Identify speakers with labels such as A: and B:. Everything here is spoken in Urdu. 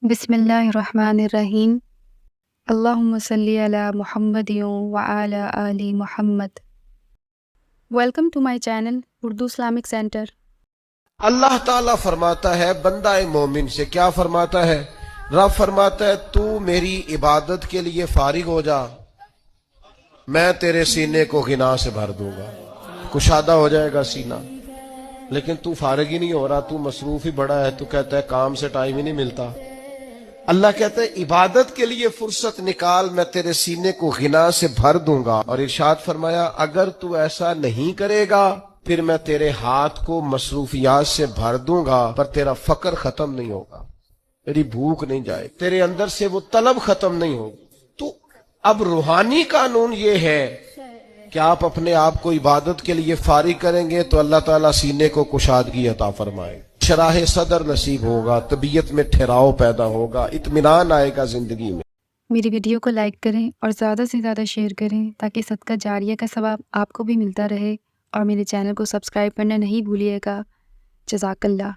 A: بسم اللہ الرحمن الرحیم۔ اللہم صلی علی محمد وعلی آل Muhammad. Welcome to my channel Urdu Islamic centre.
B: Allah تعالیٰ فرماتا ہے بندہ مومن سے، کیا فرماتا ہے؟ رب فرماتا ہے تو میری عبادت کے لیے فارغ ہو جا، میں تیرے سینے کو غنا سے بھر دوں گا، کشادہ ہو جائے گا سینہ۔ لیکن تو فارغ ہی نہیں ہو رہا، تو مصروف ہی بڑا ہے، تو کہتا ہے کام سے ٹائم ہی نہیں ملتا۔ اللہ کہتا ہے عبادت کے لیے فرصت نکال، میں تیرے سینے کو غنا سے بھر دوں گا۔ اور ارشاد فرمایا اگر تو ایسا نہیں کرے گا پھر میں تیرے ہاتھ کو مصروفیات سے بھر دوں گا، پر تیرا فقر ختم نہیں ہوگا، تیری بھوک نہیں جائے، تیرے اندر سے وہ طلب ختم نہیں ہوگی۔ تو اب روحانی قانون یہ ہے کہ آپ اپنے آپ کو عبادت کے لیے فارغ کریں گے تو اللہ تعالیٰ سینے کو کشادگی عطا فرمائے، شرح صدر نصیب ہوگا، طبیعت میں ٹھہراؤ پیدا ہوگا، اطمینان آئے گا زندگی میں۔
A: میری ویڈیو کو لائک کریں اور زیادہ سے زیادہ شیئر کریں تاکہ صدقہ جاریہ کا ثواب آپ کو بھی ملتا رہے، اور میرے چینل کو سبسکرائب کرنا نہیں بھولیے گا۔ جزاک اللہ۔